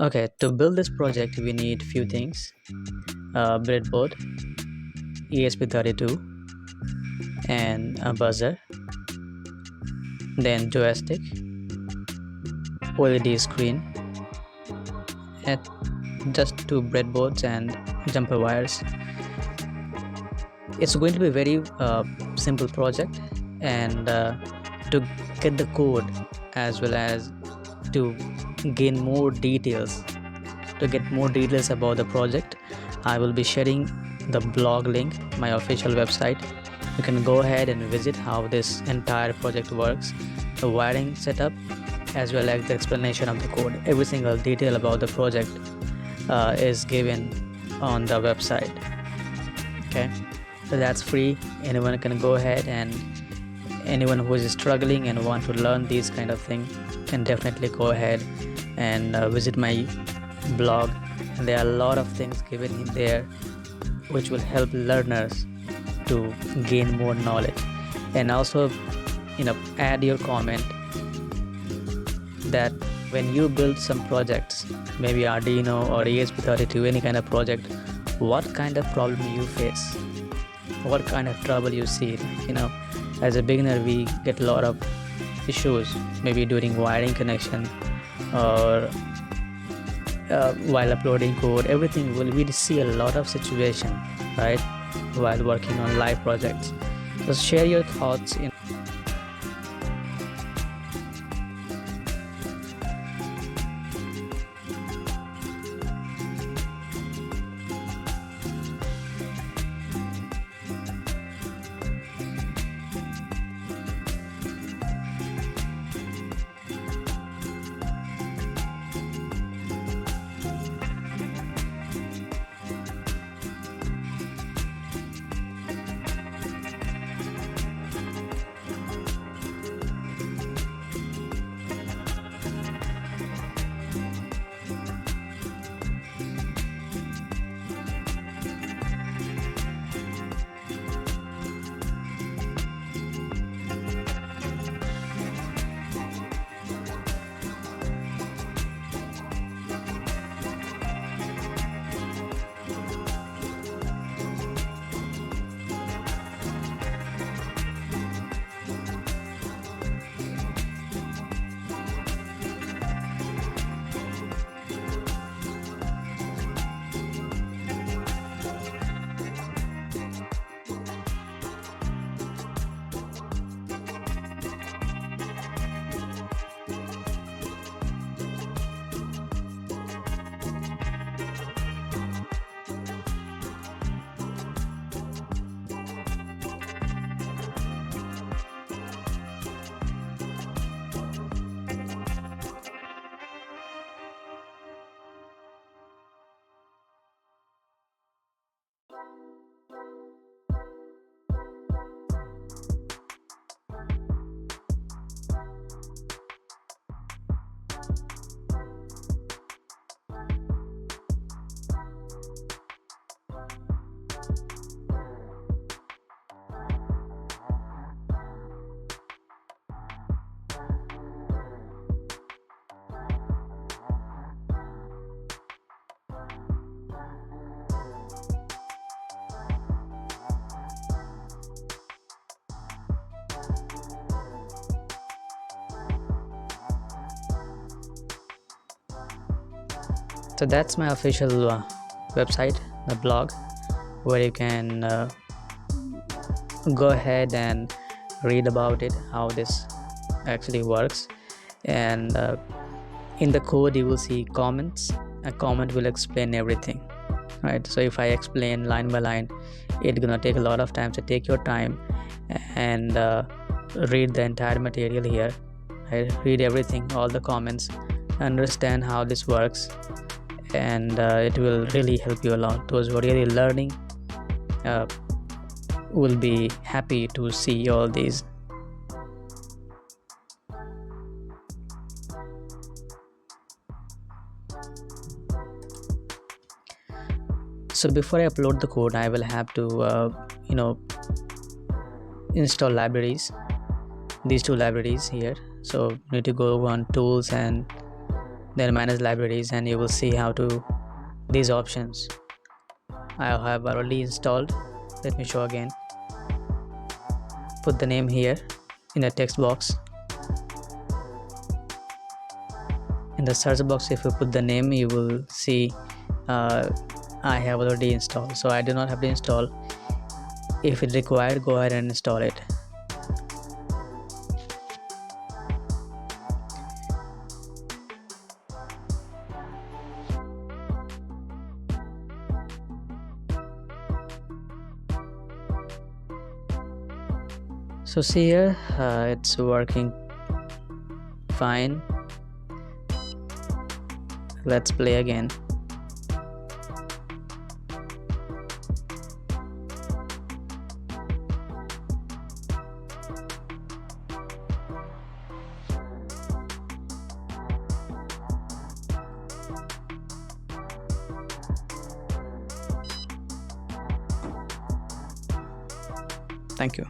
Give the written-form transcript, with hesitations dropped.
Okay, to build this project, we need few things: breadboard, ESP32, and a buzzer, then joystick, OLED screen, and just two breadboards and jumper wires. It's going to be a very simple project, and to get the code as well as to gain more details, to get more details about the project, I will be sharing the blog link, my official website. You can go ahead and visit how this entire project works, the wiring setup, as well as the explanation of the code. Every single detail about the project is given on the website. Okay, so that's free. Anyone can go ahead, and anyone who is struggling and want to learn these kind of things can definitely go ahead and visit my blog. And there are a lot of things given in there which will help learners to gain more knowledge. And also, add your comment that when you build some projects, maybe Arduino or ESP32, any kind of project, what kind of problem you face, what kind of trouble you see. As a beginner, we get a lot of issues, maybe during wiring connection or while uploading code. Everything we see a lot of situation, right, while working on live projects. Just share your thoughts in. So that's my official website, the blog, where you can go ahead and read about it, how this actually works. And in the code you will see comments. A comment will explain everything, right? So if I explain line by line, it's gonna take a lot of time. So take your time and read the entire material here, right? Read everything, all the comments, understand how this works, and it will really help you a lot. Those who are really learning will be happy to see all these. So before I upload the code, I will have to install libraries, these two libraries here. So need to go on tools and then manage libraries, and you will see how to these options I have already installed. Let me show again. Put the name here in the text box. In the search box, if you put the name, you will see I have already installed, so I do not have to install. If it required, go ahead and install it. So see here, it's working fine. Let's play again. Thank you.